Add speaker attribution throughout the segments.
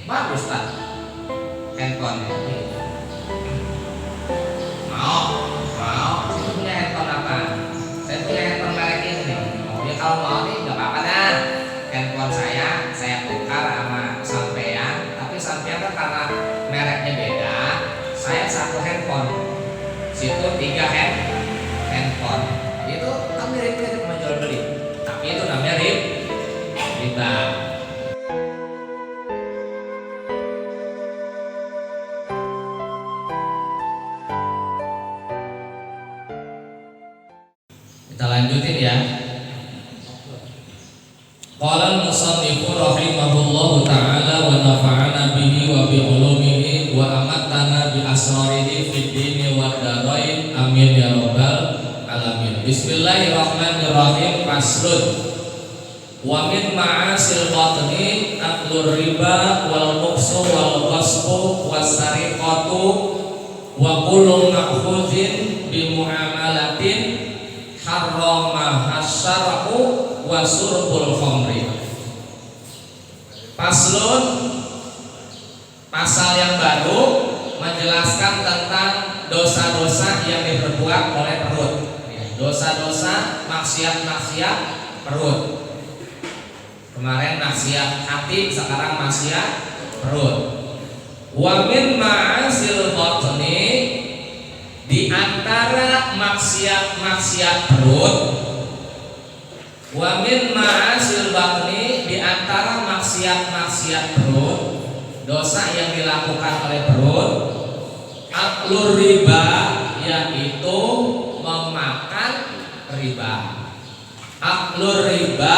Speaker 1: bagus tak handphonenya. Mau saya punya handphone apa? Saya punya handphone merek ini nih. Oh ya kalau mau nih nggak apa-apa dah, handphone saya tukar sama sampean. Tapi sampean kan karena mereknya beda, saya satu handphone, situ 3 handphone. Itu kan mirip-mirip menjual beli, tapi itu namanya riba. Kita lanjutin ya. Qala al-musannifu rahimahullahu ta'ala wa nafa'ana bihi wa bi ulumihi wa amattana bi asrarihi fid dini wad darain amin ya rabbal alamin. Bismillahirrahmanirrahim. Faslun. Wa min ma'asil batni aklur riba wal muqsu wal ghasbu was sariqatu wa kullu ma'khudhin bi muamalatin harrama hasyara'u wa surbul khamri. Paslun, pasal yang baru menjelaskan tentang dosa-dosa yang diperbuat oleh perut. Dosa-dosa maksiat-maksiat perut. Kemarin maksiat hati, sekarang maksiat perut. Wa min ma'asil batni, di antara maksiat-maksiat perut. Wa min ma'asil batni, di antara maksiat-maksiat perut, dosa yang dilakukan oleh perut, aklur riba, yaitu memakan riba. Aklur riba,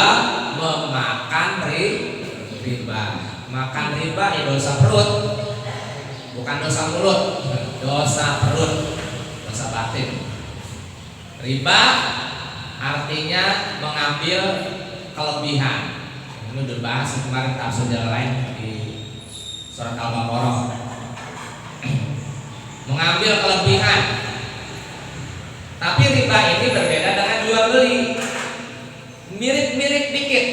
Speaker 1: memakan riba. Makan riba ya dosa perut, bukan dosa mulut, dosa perut, dosa batin. Riba artinya mengambil kelebihan. Ini udah bahas kemarin tafsir jalan lain di surat Al-Baqarah. Mengambil kelebihan. Tapi riba ini berbeda dengan jual beli. Mirip-mirip dikit.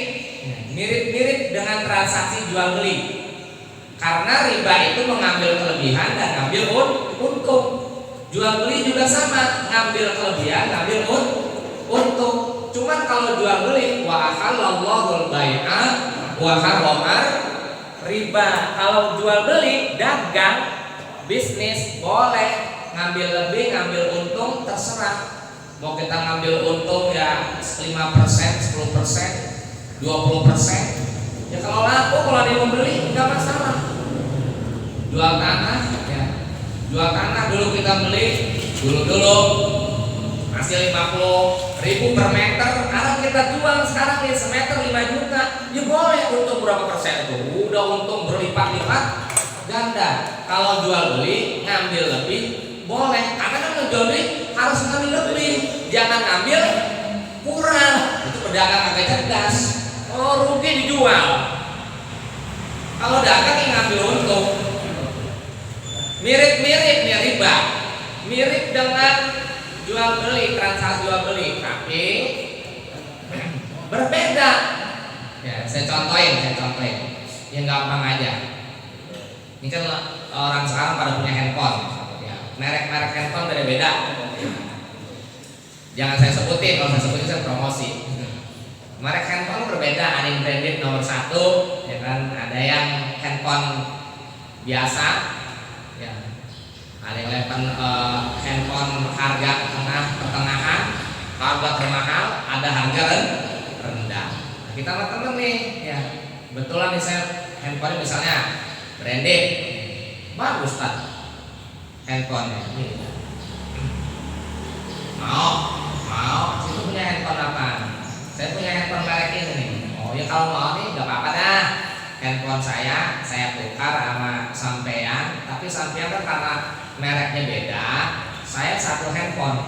Speaker 1: Mirip-mirip dengan transaksi jual beli. Karena riba itu mengambil kelebihan dan ngambil untung. Jual beli juga sama, ngambil kelebihan, ngambil untung. Cuman kalau jual beli, wa ahallallahu al-bai'a wa harrama riba. Kalau jual beli, dagang, bisnis, boleh ngambil lebih, ngambil untung, terserah. Mau kita ngambil untung ya 5%, 10%, 20%. Ya kalau laku, kalau ada yang membeli, enggak masalah. Jual tanah, ya. Jual tanah dulu kita beli, dulu masih 50.000 per meter. Sekarang kita jual sekarang nih semeter 5 juta. Ya boleh untung berapa persen tuh? Udah untung berlipat-lipat ganda. Kalau jual beli ngambil lebih boleh. Karena kan jual beli harus ngambil lebih. Jangan ngambil kurang. Itu pedagang agak cerdas. Oh rugi dijual. Kalau dagang yang ngambil untung. Mirip-mirip nih riba. Mirip dengan jual beli, transaksi jual beli, tapi berbeda. Ya, saya contohin, yang gampang aja. Ini kan orang sekarang pada punya handphone, ya, merek-merek handphone beda-beda. Jangan saya sebutin, kalau saya sebutin saya promosi. Merek handphone berbeda, ada yang branded nomor 1, ya kan, ada yang handphone biasa, ya. Ada yang handphone harga pertengahan, harga termahal, ada harga rendah. Nah, kita sama temen nih, ya betulan nih saya handphone misalnya branded, bagus tak handphonenya. Mau, saya punya handphone apa? Saya punya handphone merek ini nih. Oh ya kalau mau nih nggak apa-apa dah, handphone saya tukar sama sampean. Tapi sampean kan karena mereknya beda, saya satu handphone,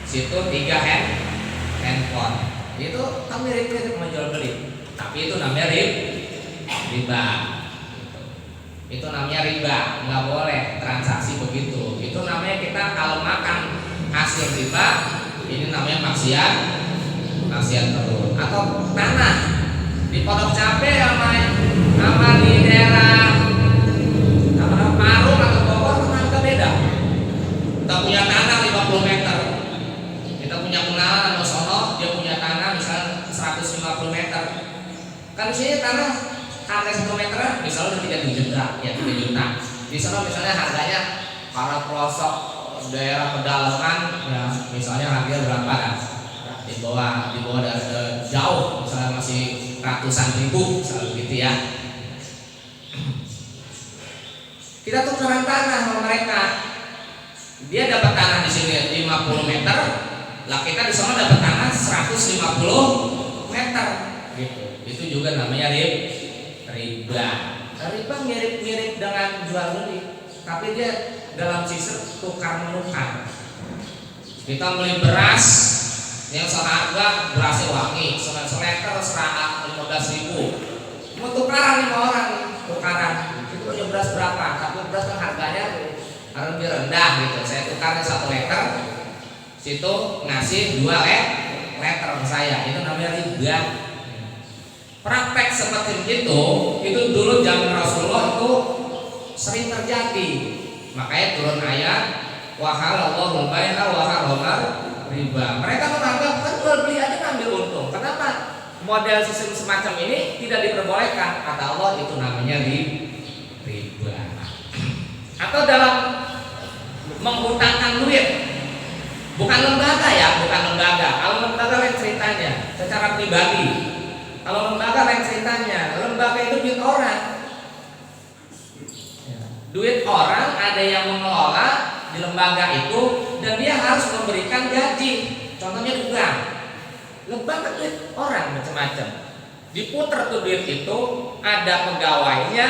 Speaker 1: situ 3 handphone. Itu kan mirip-mirip menjual beli, tapi itu namanya riba. Itu namanya riba, nggak boleh transaksi begitu. Itu namanya kita kalau makan hasil riba, ini namanya maksiat perut. Atau tanah di Pondok Cabe sama di daerah misalnya udah 3 juta, ya 3 juta. Di sana misalnya harganya para pelosok daerah pedalaman, ya misalnya harganya berapa kan? Di bawah dari jauh, misalnya masih ratusan ribu, misalnya gitu ya. Kita tukeran tanah sama mereka. Dia dapat tanah di sini 50 meter, lah kita di sana dapat tanah 150 meter, gitu. Itu juga namanya riba. Riba mirip-mirip dengan jual beli, tapi dia dalam sistem tukar menukar. Kita beli beras yang seharga berasnya wangi, seliter 15.000, mau tukaran 5 orang, tukaran. Itu punya beras berapa? Tapi beras kan harganya harus lebih rendah gitu. Saya tukarnya 1 liter, situ ngasih 2 liter ke saya. Itu namanya riba. Praktek seperti itu dulu zaman Rasulullah itu sering terjadi. Makanya turun ayat wa halallahu al-bai'a wa harramar riba. Mereka menganggap kan jual beli aja ngambil untung. Kenapa model sistem semacam ini tidak diperbolehkan? Kata Allah itu namanya riba. Atau dalam menghutangkan duit, bukan lembaga ya, bukan lembaga. Kalau lembaga lain ceritanya, secara pribadi. Kalau lembaga lain ceritanya, lembaga itu duit orang. Duit orang ada yang mengelola di lembaga itu dan dia harus memberikan gaji. Contohnya di bank. Lembaga duit orang macam-macam. Diputar tuh duit itu, ada pegawainya,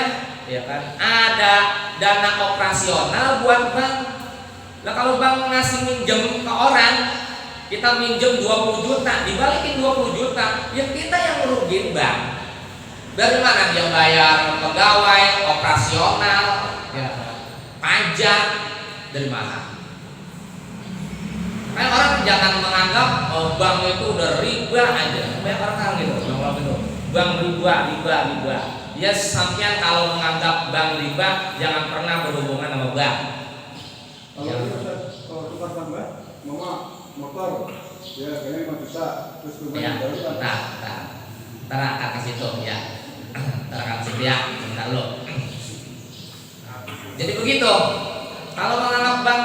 Speaker 1: ya kan? Ada dana operasional buat bank. Nah kalau bank ngasih minjem ke orang, kita minjem 20 juta, dibalikin 20 juta, ya kita yang merugikan bank. Dari mana dia bayar pegawai, operasional, ya, pajak, dari mana? Kayak orang jangan menganggap bank itu udah riba aja. Banyak orang kan gitu, bank riba. Ya sampean kalau menganggap bank riba, jangan pernah berhubungan sama bank.
Speaker 2: Kalau tukar tambah, mama motor, ya kayaknya 5 juta, terus
Speaker 1: ya, ntar akan ke situ ya, ntar akan situ ya, bentar lo. Jadi begitu, kalau menganggap bank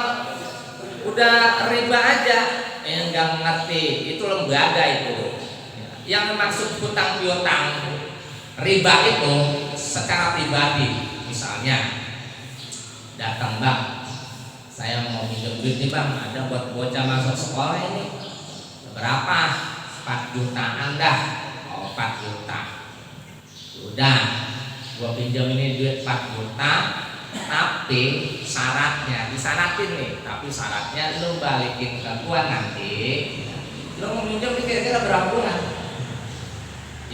Speaker 1: udah riba aja, yang nggak mengerti itu lembaga itu. Yang maksud hutang piutang riba itu secara pribadi, misalnya datang bang, saya mau minjem duit nih bang, ada buat bocah masuk sekolah ini. Berapa? 4 jutaan dah. Oh 4 juta. Udah, gua pinjam ini duit 4 juta, tapi syaratnya disanatin nih. Tapi syaratnya lu balikin ke gua nanti. Lu mau minjem kira-kira berapa bulan?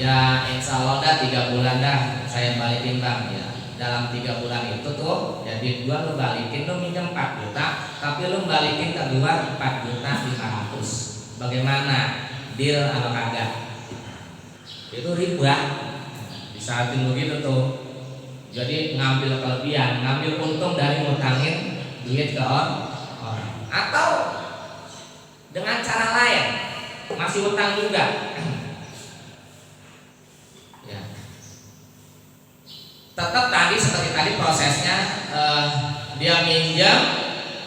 Speaker 1: Ya insya Allah dah 3 bulan dah saya balikin bang ya. Dalam 3 bulan itu tuh jadi gua lu balikin, lu minjem 4 juta tapi lu balikin ke gua 4 juta 500. Bagaimana? Deal atau kagak? Itu riba. Disaatin begitu tuh. Jadi ngambil kelebihan, ngambil untung dari ngutangin duit ke orang. Atau dengan cara lain masih utang juga. Tetap tadi seperti tadi prosesnya, dia minjem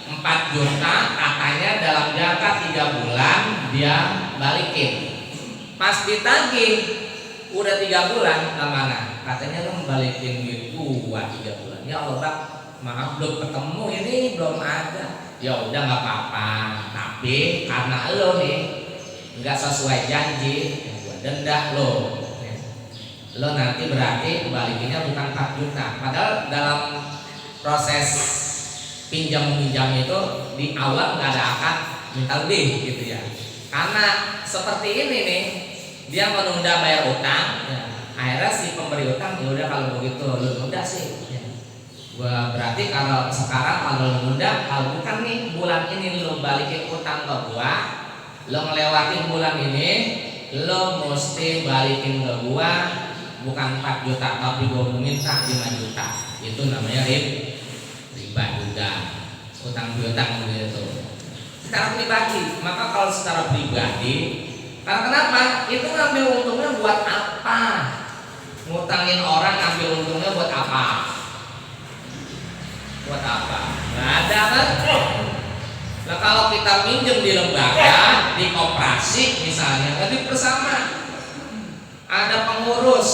Speaker 1: 4 juta, katanya dalam jangka 3 bulan dia balikin. Pas ditagih udah 3 bulan, mana? Katanya lu membalikin duit gua 3 bulan. Ya Allah bang, maaf belum ketemu ini, belum ada. Ya udah nggak apa-apa, tapi karena lo nih nggak sesuai janji, ya gua denda lo. Lo nanti berarti balikinnya bukan 4 juta. Padahal dalam proses pinjam-pinjam itu di awal nggak ada akad minta lebih gitu ya. Karena seperti ini nih, dia menunda bayar utang. Ya. Akhirnya si pemberi utang ya udah kalau begitu lo nunda sih. Ya. Gua berarti kalau sekarang kalau lo nunda, kalau bukan nih bulan ini lo balikin utang ke gua, lo ngelewatin bulan ini, lo mesti balikin ke gua. Bukan 4 juta tapi gue minta 5 juta. Itu namanya riba juga. Utang piutang begitu. Secara pribadi, maka kalau secara pribadi, karena kenapa? Itu ngambil untungnya buat apa? Ngutangin orang ngambil untungnya buat apa? kita minjem di lembaga, di koperasi misalnya, tapi bersama ada pengurus,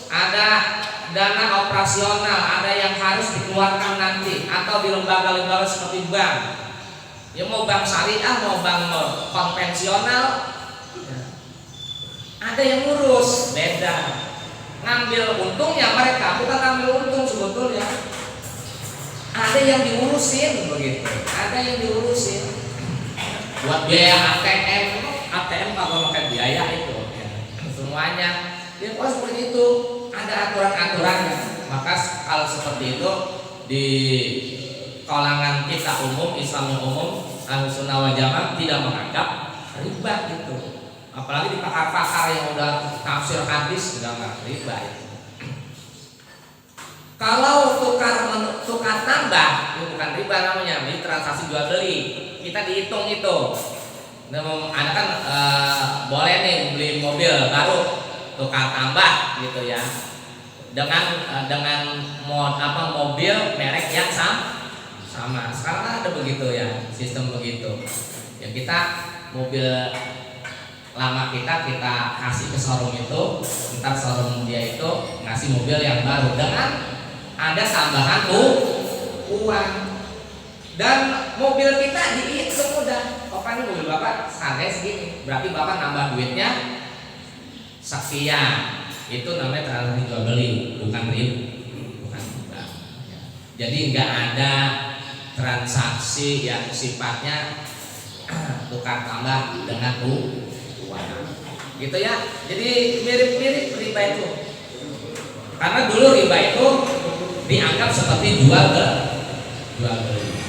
Speaker 1: ada dana operasional, ada yang harus dikeluarkan nanti, atau di lembaga-lembaga seperti bank, ya mau bank syariah, mau bank konvensional, ada yang ngurus, beda. Ngambil untungnya mereka, bukan ngambil untung sebetulnya. Ada yang diurusin begitu, ada yang diurusin. Buat biaya ATM kalau pakai biaya itu, ya. Semuanya. Dia kok seperti itu, ada aturan-aturannya. Maka kalau seperti itu di kalangan kita umum, Islam yang umum, Ahlussunnah wal Jamaah tidak menganggap riba gitu. Apalagi di pakar-pakar yang udah tafsir hadis sudah nggak riba itu. Kalau tukar tambah itu bukan riba namanya, ini transaksi jual beli. Kita dihitung itu. Ada kan boleh nih beli mobil baru tukar tambah gitu ya. Dengan mobil merek yang sama. Sekarang ada begitu ya, sistem begitu. Ya kita mobil lama kita kasih ke showroom itu, ntar showroom dia itu ngasih mobil yang baru dengan ada tambahan uang, dan mobil kita dihitung udah, ini mobil bapak harganya segini, berarti bapak nambah duitnya sekian, itu namanya transaksi jual beli, bukan riba. Jadi nggak ada transaksi yang sifatnya tukar tambah dengan uang, gitu ya. Jadi mirip-mirip riba itu, karena dulu riba itu dianggap seperti jual beli.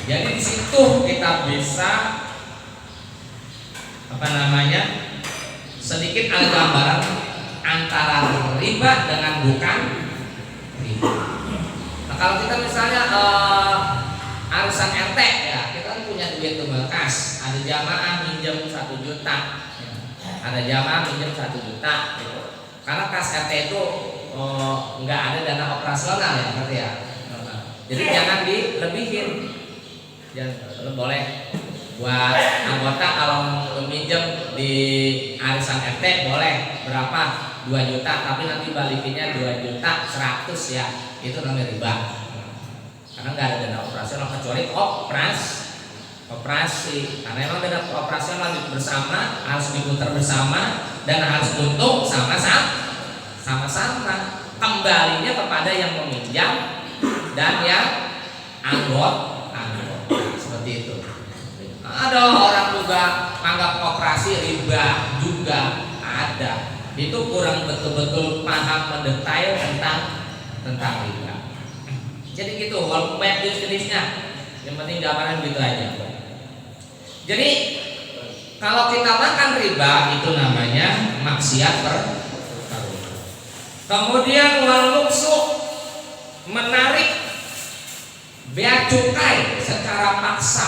Speaker 1: Jadi di situ kita bisa sedikit ada gambaran antara riba dengan bukan riba. Nah, kalau kita misalnya arisan RT ya, kita kan punya duit bekas, ada jamaah minjem 1 juta, ya. Ada jamaah minjem 1 juta gitu. Karena kas RT itu nggak ada dana operasional ya, ngerti ya. Jadi jangan dilebihin. Jangan, boleh buat anggota kalau minjem di arisan RT boleh berapa 2 juta, tapi nanti balikinnya 2 juta 100 ya, itu namanya riba. Karena nggak ada dana operasional kecuali operasi. Karena emang dana operasional bersama harus diputar bersama dan harus untung sama-sama. Kembalinya kepada yang meminjam dan yang anggota seperti itu. Ada orang juga anggap operasi riba juga ada. Itu kurang betul-betul paham mendetail tentang riba. Jadi gitu, walaupun banyak jenis-jenisnya, yang penting gambaran gitu aja. Jadi kalau kita makan riba itu namanya maksiat pertaruhan. Kemudian waluksu, menarik bea cukai secara paksa.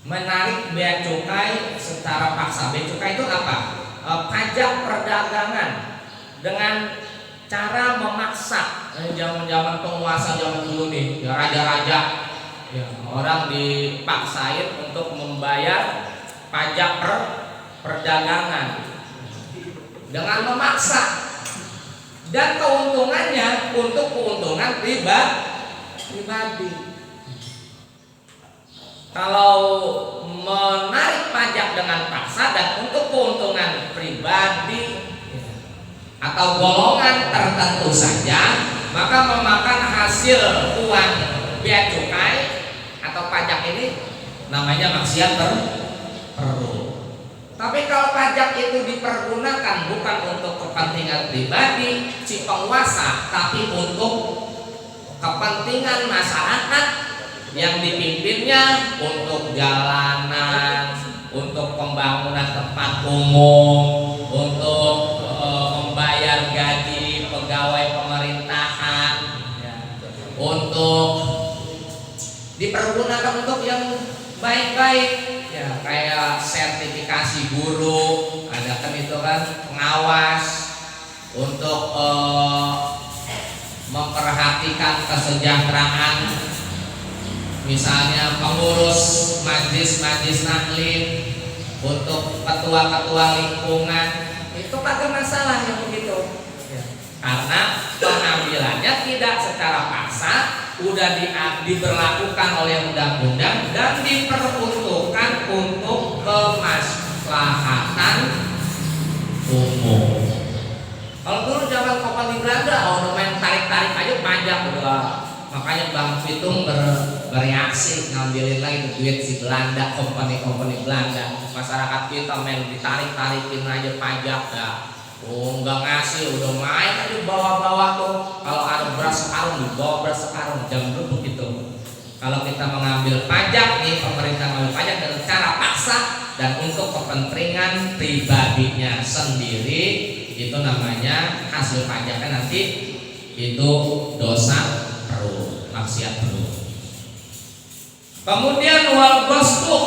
Speaker 1: Menarik bea cukai secara paksa. Bea cukai itu apa? Pajak perdagangan dengan cara memaksa. Zaman-zaman penguasa zaman dulu nih, ya raja-raja, ya, orang dipaksain untuk membayar pajak perdagangan dengan memaksa. Dan keuntungannya untuk keuntungan pribadi. Kalau menarik pajak dengan paksa dan untuk keuntungan pribadi atau golongan tertentu saja, maka memakan hasil uang bea cukai atau pajak ini namanya maksiat perlu. Tapi kalau pajak itu dipergunakan bukan untuk kepentingan pribadi si penguasa, tapi untuk kepentingan masyarakat yang dipimpinnya, untuk jalanan, untuk pembangunan tempat umum, untuk membayar gaji pegawai pemerintahan, ya, untuk dipergunakan untuk yang baik-baik. Ya, kayak sertifikasi guru, ada kan itu kan pengawas untuk memperhatikan kesejahteraan misalnya pengurus majlis taklim, untuk ketua-ketua lingkungan, itu kagak masalah yang begitu. Karena pengambilannya tidak secara paksa, udah diberlakukan oleh undang-undang dan diperuntukkan untuk kemaslahatan umum. Kalau dulu zaman Kompani Belanda, main tarik-tarik aja pajak udah. Makanya Bang Pitung bereaksi ngambilin lagi duit si Belanda, kompani Belanda. Masyarakat kita main ditarik-tarikin aja pajak dah. Oh nggak ngasih, udah main aja bawa-bawa tuh. Kalau ada beras sekarung dibawa beras sekarung, jam dulu begitu. Kalau kita mengambil pajak nih, pemerintah mengambil pajak dengan cara paksa dan untuk kepentingan pribadinya sendiri, itu namanya hasil pajaknya nanti itu dosa perlu, maksiat perlu. Kemudian wal gosbu,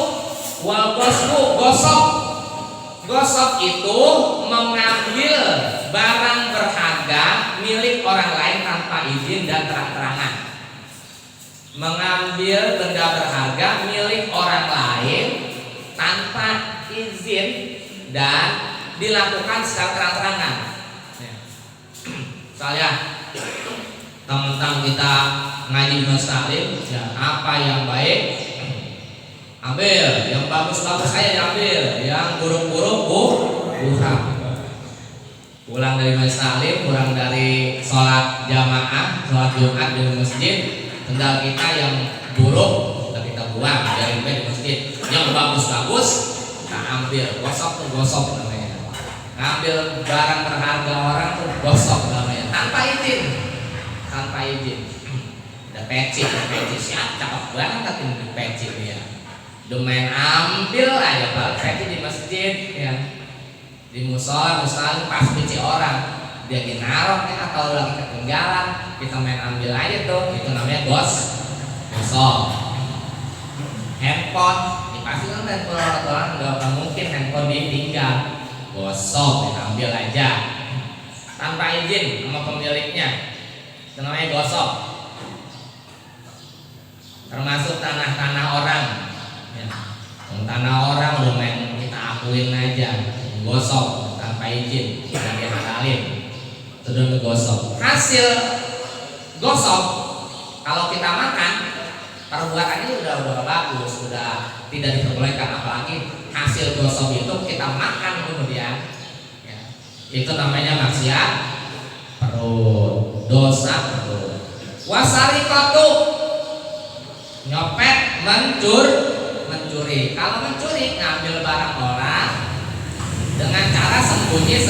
Speaker 1: gosok itu mengambil barang berharga milik orang lain tanpa izin dan terang-terangan. Mengambil benda berharga milik orang lain tanpa izin dan dilakukan secara terang-terangan. Misalnya tentang kita ngaji muslim, ya, apa yang baik ambil, yang bagus-bagus saya diambil, yang buruk-buruk kurang. Pulang dari muslim, pulang dari sholat jamaah, sholat Jumat di masjid, tinggal kita yang buruk kita buang dari masjid, yang bagus-bagus kita ambil. Gosok tuh gosok namanya. Ngambil barang berharga orang tuh gosok namanya, tanpa izin. Udah peci siap, cakep banget ini peci dia. Domain ambil aja kalau peci di masjid ya, di musola pas peci orang dia dinaruh atau lagi ketinggalan, kita main ambil aja tuh, itu namanya gosok. Handphone dipastikan handphone orang nggak mungkin handphone ditinggal, gosok diambil aja tanpa izin sama pemiliknya. Itu namanya gosok. Termasuk tanah-tanah orang ya. Tanah orang udah main kita akuin aja, gosok tanpa izin dan dihalalin, itu udah gosok. Hasil gosok kalau kita makan, perbuatannya udah bagus, udah tidak diperbolehkan, apalagi hasil gosok itu kita makan kemudian ya. Itu namanya maksiat perut, dosa perut. Wasarikatu, nyopet, mencuri. Kalau mencuri, ngambil barang orang dengan cara sembunyi,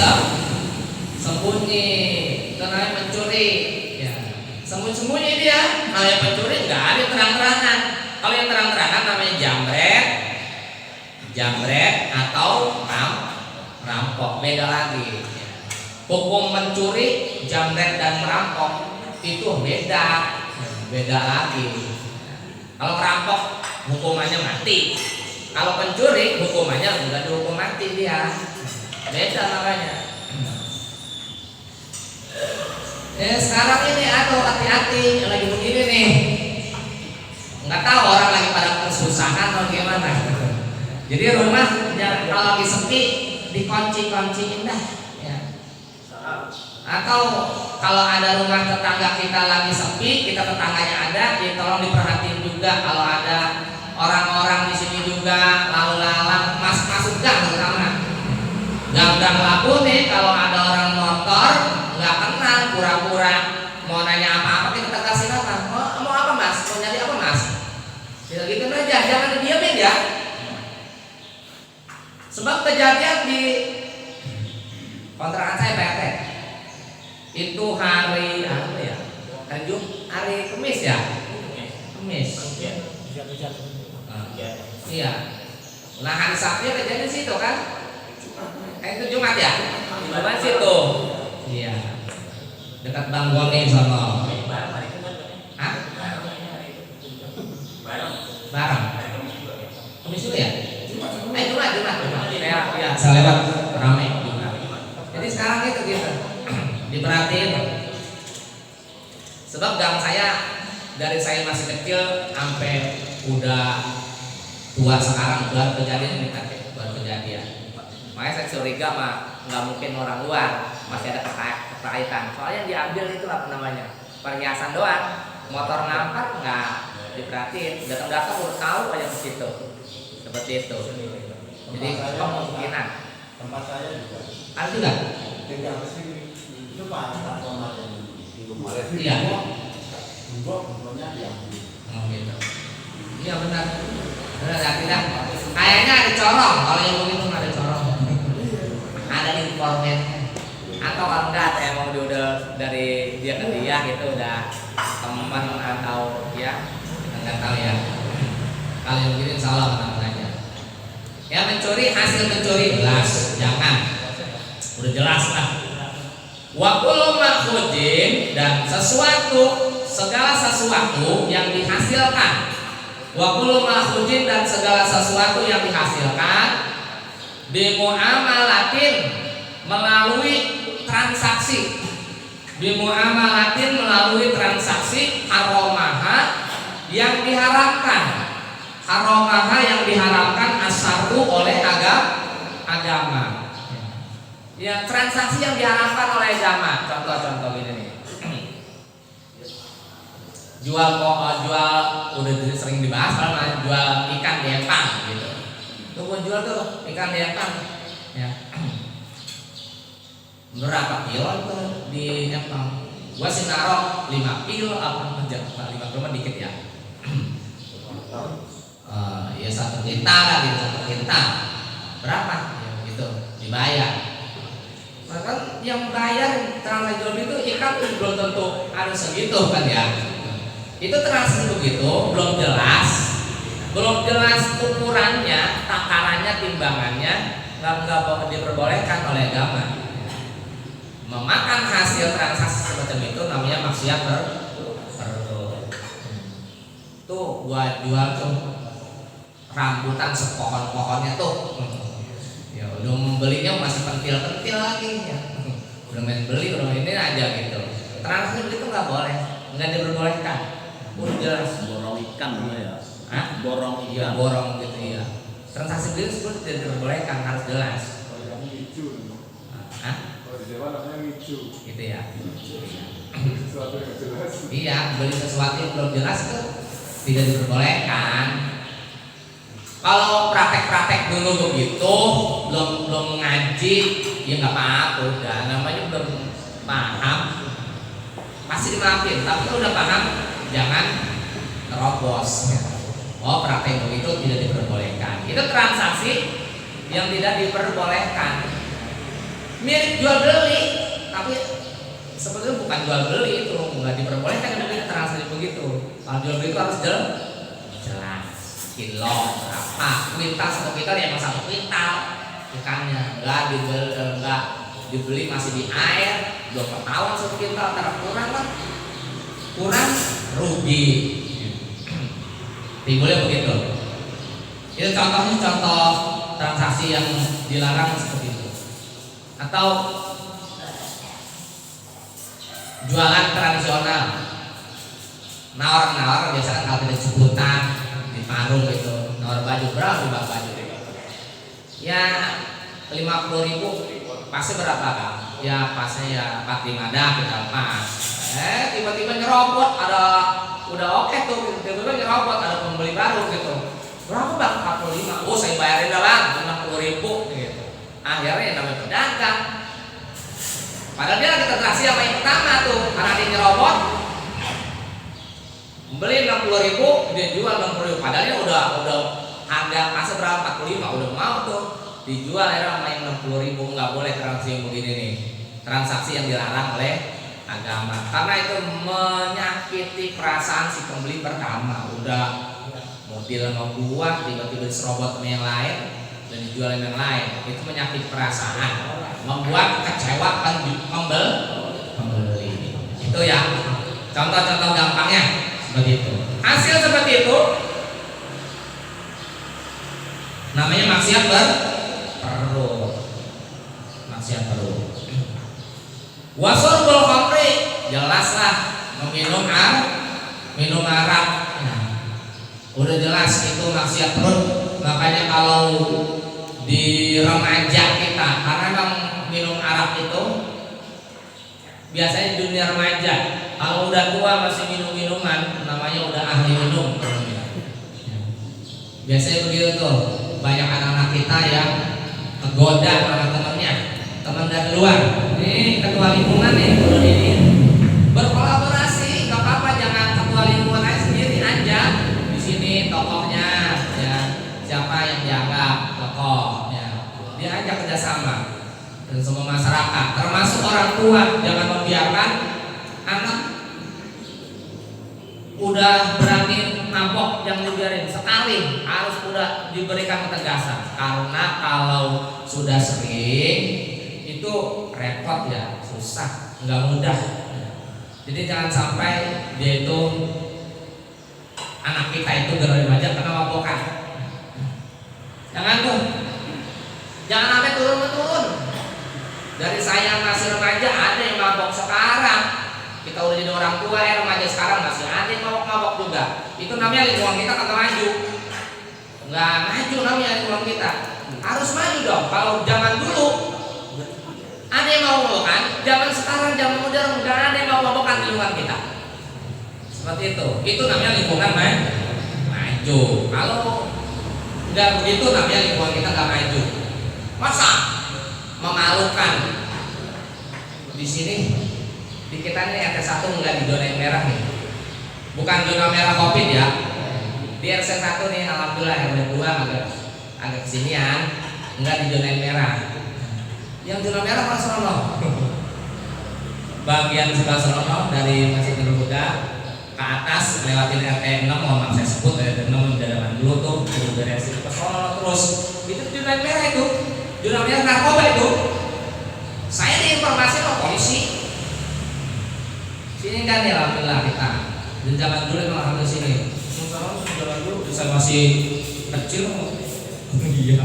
Speaker 1: itu namanya mencuri ya. Sembunyi dia. Kalau yang mencuri nggak ada terang-terangan. Kalau yang terang-terangan namanya jambret atau rampok, beda lagi ya. Hukum mencuri, jambret dan merampok itu beda lagi. Kalau merampok hukumannya mati, kalau pencuri hukumannya enggak dihukum mati, dia beda namanya. Sekarang ini hati-hati lagi begini nih, nggak tahu orang lagi pada kesusahan atau gimana. Jadi rumah kalau lagi sepi dikunci-kunciin dah ya. Atau kalau ada rumah tetangga kita lagi sepi, kita tetangganya ada, ya tolong diperhatiin juga kalau ada orang-orang di sini juga lalu-lalang masuk gang terutama. Gang-gang laku nih, kalau ada orang motor nggak kenal, pura-pura mau nanya apa-apa kita kasih apa? Mau apa mas? Mau nyari apa mas? Ya gitu aja, jangan didiamin ya. Sebab kejadian di kontrakan saya PT itu hari apa ya? Hari Kamis ya? Kamis. Iya. Nah hari Sabtu kejadian di situ kan? Itu Jumat ya? Jumat situ. Iya. Dekat Bang Goni sama. Hah? Bareng. Kamis juga ya? Jumat. Ya, saya lewat ramai Jumat. Jadi sekarang itu gitu. Diperhatiin. Sebab gang saya dari saya masih kecil sampai udah tua sekarang baru kejadian ini tadi, baru kejadian. Makanya saya curiga mah nggak mungkin orang luar, masih ada keterkaitan. Soalnya yang diambil itu apa namanya, perhiasan doang, motor ngampar nggak diperhatiin, datang-datang udah tahu aja ke situ, seperti itu. Jadi kemungkinan
Speaker 3: tempat saya juga
Speaker 1: ada juga.
Speaker 3: tinggal ke sini itu Pak transformer yang di Malaysia.
Speaker 1: Iya.
Speaker 3: Dua diambil.
Speaker 1: Oh gitu. Iya benar. Benar tidak? Kayaknya ada corong. Kalau yang begitu nggak ada corong. Ada informannya. Atau kalau enggak ada emang dia udah dari dia ke dia gitu udah teman atau ya nggak tahu ya. Kalau yang begini salah namanya. Ya mencuri hasil mencuri jelas, jangan. Udah jelas lah. Wa kullu makhujin dan segala sesuatu yang dihasilkan. Wa kullu makhujin dan segala sesuatu yang dihasilkan bimuamalatin melalui transaksi. Bimuamalatin melalui transaksi haromaha yang diharamkan. Haromaha yang diharamkan asyar'u oleh agama. Ya, transaksi yang diharamkan oleh agama. Contoh-contoh gini nih. Jual udah sering dibahas kan, jual ikan di empang gitu. Tuh gua jual tuh ikan di empang. Ya. Berapa kilo itu di empang? Gua sih naruh 5 kilo apa aja, 5 kilo dikit ya. Ya 1 kintal lah gitu, 1 kintal. Berapa? Ya, gitu dibayar. Bahkan yang bayar transaksi jual itu ikan itu belum tentu harus segitu kan ya. Itu transaksi begitu belum jelas ukurannya, takarannya, timbangannya nggak diperbolehkan oleh agama. Memakan hasil transaksi semacam itu namanya maksiat tuh gua jual tuh rambutan sepohon-pohonnya tuh. Ya udah membelinya masih pentil-pentil lagi ya. Udah main beli udah ini aja gitu. Transaksi beli itu nggak boleh, nggak diperbolehkan. Udah jelas.
Speaker 3: Borong ikan ya.
Speaker 1: Hah?
Speaker 3: Borong
Speaker 1: Iya
Speaker 3: ikan.
Speaker 1: borong gitu ya. Transaksi beli itu tidak diperbolehkan, harus jelas.
Speaker 2: Kalau yang micu,
Speaker 1: Hah?
Speaker 2: kalau di Jawa namanya micu.
Speaker 1: Gitu ya.
Speaker 2: Sesuatu yang jelas.
Speaker 1: Iya, beli sesuatu yang belum jelas itu tidak diperbolehkan. Kalau praktek-praktek dulu begitu, belum ngaji, ya nggak apa-apa, udah namanya belum paham, pasti dimaafin. Tapi kalau udah paham, jangan terobos. Oh, praktek begitu tidak diperbolehkan. Itu transaksi yang tidak diperbolehkan. Mirip jual beli, tapi sebetulnya bukan jual beli itu, nggak diperbolehkan begitu transaksi begitu. Kalau jual beli itu harus jelas. Kilo berapa, kuintal 1 kuintal ya emang 1 kuintal ikannya, enggak dibeli masih di air, belum ketahuan 1 kuintal, antara kurang rugi. Timbulnya begitu. Itu contohnya contoh transaksi yang dilarang seperti itu. Atau jualan tradisional, nawar biasanya kalau tidak sebutan di parung gitu, nawar baju berapa baju gitu. Ya 50.000 pasnya berapa kan? Ya pasnya ya 45 dah kita pas. Tiba-tiba nyerobot, ada udah oke tuh, tiba-tiba nyerobot ada pembeli baru gitu. Berapa bang? 45. Oh saya bayarin dah bang 60.000 gitu. Akhirnya yang namanya pedagang. Padahal dia lagi transaksi sama yang pertama tuh, karena dia nyerobot beli 60.000, dia jual 60.000. Padahal dia udah harga pasar berapa 45, udah mau tuh dijual ya sama yang 60.000. Nggak boleh transaksi yang begini nih, transaksi yang dilarang oleh agama, karena itu menyakiti perasaan si pembeli pertama. Udah mobil membuat tiba-tiba diserobot sama yang lain dan dijual yang lain, itu menyakiti perasaan, membuat kecewa pembeli. Itu ya contoh-contoh gampangnya seperti itu. Hasil seperti itu namanya maksiat perut. Maksiat perut. Wasyurbul khamri, jelaslah minum arak. Udah jelas itu maksiat perut. Makanya kalau di remaja kita, karena memang minum arak itu biasanya di dunia remaja. Kalau udah tua masih minum minuman, namanya udah ahli minum. Biasanya begitu tuh. Banyak anak-anak kita yang kegoda sama temennya, teman dari luar. Ini ketua lingkungan nih, udah ini berkolaborasi, nggak apa-apa, jangan ketua lingkungan aja sendiri aja. Di sini tokohnya, ya siapa yang dianggap tokoh, ya dia ajak kerjasama dan semua masyarakat, termasuk orang tua, jangan membiarkan anak udah berani mabok yang dibiarin sekali, harus udah diberikan ketegasan, karena kalau sudah sering itu repot ya, susah, nggak mudah. Jadi jangan sampai dia itu anak kita itu gara remaja karena mabokan. Jangan tuh, jangan sampai turun-turun. Dari saya masih remaja ada yang mabok sekarang. Kita udah jadi orang tua, remaja sekarang masih ada yang mabok-mabok juga. Itu namanya lingkungan kita kagak maju. Nggak maju namanya lingkungan kita. Harus maju dong. Kalau zaman dulu ada yang mau mabokan, zaman sekarang zaman modern nggak ada yang mau mabokan di lingkungan kita. Seperti itu. Itu namanya lingkungan maju. Kalau nggak begitu namanya lingkungan kita nggak maju. Masa memalukan di sini? Di kita ini RT1 enggak di zona yang merah nih. Bukan zona merah Covid ya. Di RT1 nih alhamdulillah RT2 agak kesinian, enggak di zona yang merah. Yang zona merah Mas Rono. Bagian sebelah sono dari Masjid Nurul Huda ke atas lewatin RT6, mohon maaf saya sebut RT6 mendadak dulu tuh dari situ ke sono terus. Itu zona yang merah itu. Zona merah narkoba itu. Saya diinformasi oleh polisi. Sini kan ya alhamdulillah kita. Dan zaman dulu memang alhamdulillah sini. Sekarang zaman dulu saya masih kecil. Iya.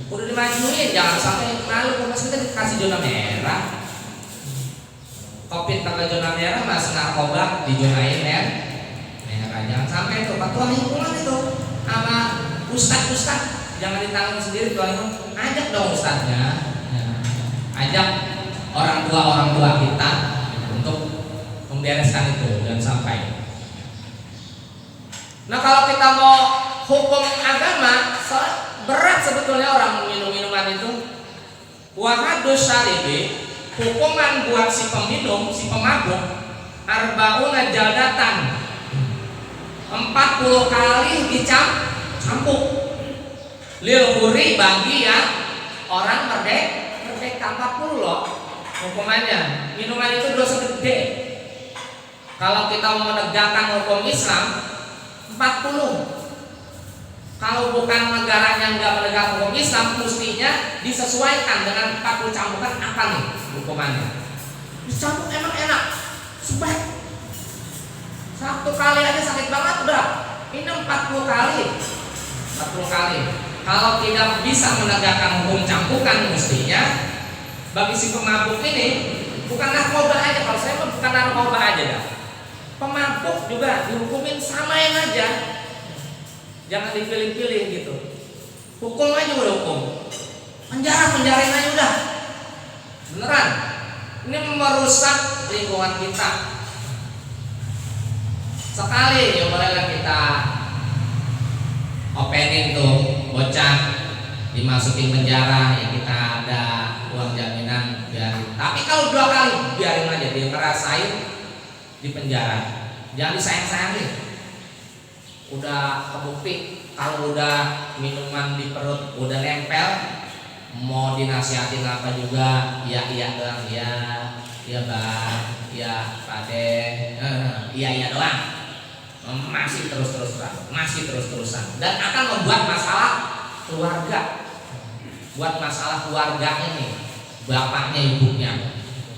Speaker 1: Udah dimajuin, jangan sampai malu kalau kita dikasih zona merah. Covid pakai zona merah, masih narkoba di zona merah. Jangan sampai itu ketua lingkungan itu sama ustad jangan ditanggung sendiri ketua lingkungan. Ajak dong ustadnya. Ajak orang tua kita untuk membereskan itu, jangan sampai. Nah kalau kita mau hukum agama, berat sebetulnya orang minum minuman itu. Wahadus syaribi, hukuman buat si peminum, si pemabuk, arbauna jaldatan, 40 kali dicambuk. Lil huri bagi yang orang merdeka 40 loh hukumannya. Minuman itu dosa gede. Kalau kita mau menegakkan hukum Islam 40. Kalau bukan negara yang nggak menegakkan hukum Islam, mestinya disesuaikan dengan 40 cambukan apa nih hukumannya. Dicambuk emang enak, sebaik 1 kali aja sakit banget udah. Ini 40 kali. 40 kali. Kalau tidak bisa menegakkan hukum cambukan, mestinya bagi si pemabuk ini bukan narkoba aja. Kalau saya mah bukan narkoba aja dah. Pemabuk juga dihukumin samain aja. Jangan dipilih-pilih gitu. Hukum aja udah hukum. Penjarain aja udah. Beneran. Ini merusak lingkungan kita. Sekali ya bolehlah kita openin tuh bocah dimasukin penjara, ya kita ada uang jaminan biarin. Tapi kalau 2 kali biarin aja, dia ngerasain di penjara. Jangan disayang-sayangin. Udah kebukti kalau udah minuman di perut udah nempel, mau dinasihatin apa juga iya doang, iya bang, iya pade, iya doang, masih terus-terusan dan akan membuat masalah keluarga, buat masalah keluarga ini, bapaknya, ibunya,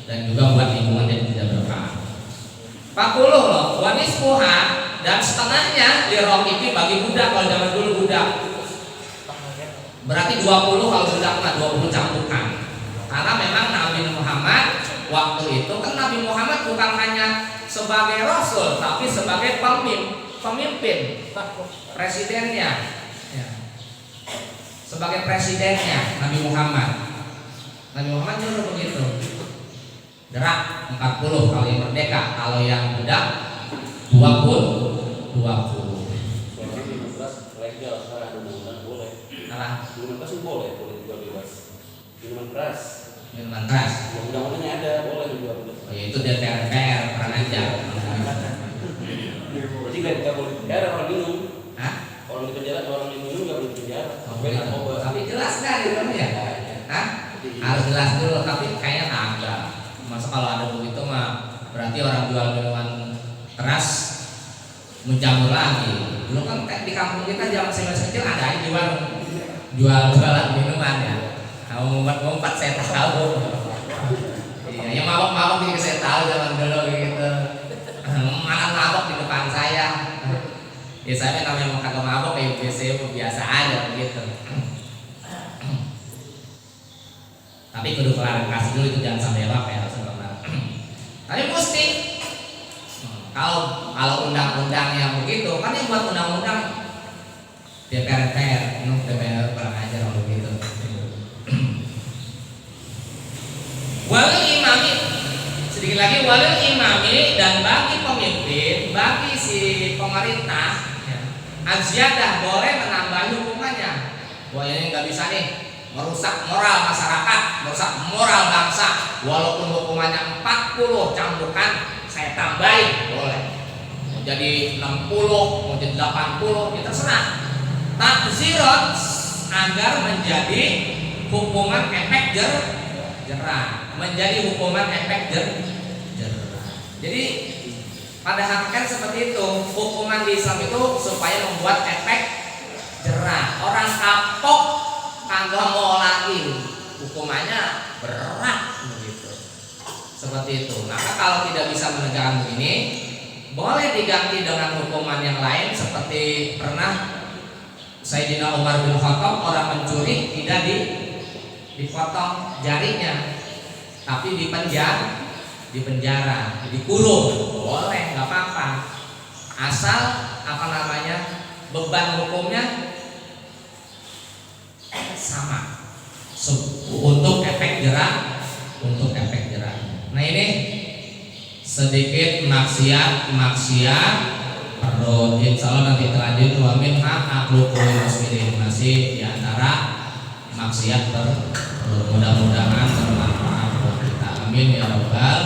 Speaker 1: dan juga buat lingkungan yang tidak berkah. 40 loh, wanis puha dan setengahnya lirokipi bagi budak. Kalau zaman dulu budak berarti 20 kalau budak mah 20 cambukan. Karena memang Nabi Muhammad waktu itu kan Nabi Muhammad bukan hanya sebagai rasul tapi sebagai pemimpin, presidennya, ya. Sebagai presidennya Nabi Muhammad nyuruh begitu. Gerak 40 kalau yang merdeka, kalau yang budak 20.
Speaker 4: Soalnya di keras legal sekarang ada undang-undang boleh.
Speaker 1: Nah,
Speaker 4: Minuman keras boleh jual bebas. Minuman keras.
Speaker 1: ya,
Speaker 4: Undang-undangnya ada boleh jual bebas.
Speaker 1: oh, ya itu DPR pernah aja.
Speaker 4: Jadi nggak boleh di penjara orang minum.
Speaker 1: Hah?
Speaker 4: Orang di penjara orang minum nggak boleh di penjara.
Speaker 1: Tapi jelas kan itu ya? Hah? Harus jelas dulu, tapi kayaknya ada. Masa kalau ada begitu mah berarti orang jual minuman keras menjamur lagi. Dulu kan di kampung kita zaman saya masih kecil ada yang jualan minuman ya. Ngompat saya tahu. Iya, yang mabok juga saya tahu zaman dulu gitu. Malah mabok di depan saya. Ya saya namanya mau kagak mabok ya biasa aja begitu. Tapi kudu klarifikasi dulu itu jangan sampai apa ya sebenarnya. Tapi mesti kalau undang-undang yang begitu kan yang buat undang-undang DPR kurang ajar kalau begitu. Walil imami, sedikit lagi walil imami, dan bagi pemimpin, bagi si pemerintah aziyadah boleh menambahi hukumannya. Wah ini nggak bisa nih merusak moral masyarakat, merusak moral bangsa, walaupun hukumannya 40 cambukan saya tambahin boleh, mau jadi 60 mau jadi 80 ya terserah. Takziron agar menjadi hukuman efek jerah, menjadi hukuman efek jerah. Jadi pada hakikat seperti itu, hukuman di Islam itu supaya membuat efek jerah. Orang kapok kagak mau lagi, hukumannya berat begitu. Seperti itu. Maka kalau tidak bisa menegakkan begini, boleh diganti dengan hukuman yang lain seperti pernah Sayyidina Umar bin Khattab orang mencuri tidak dipotong jarinya, tapi dipenjara, dikurung, boleh, nggak apa-apa, asal beban hukumnya sama untuk efek jerah. Nah ini sedikit maksiat perlu insyaallah nanti terlanjut wa minha aqluqul muslimin, masih diantara maksiat mudah-mudahan bermanfaat buat kita, amin ya rabbal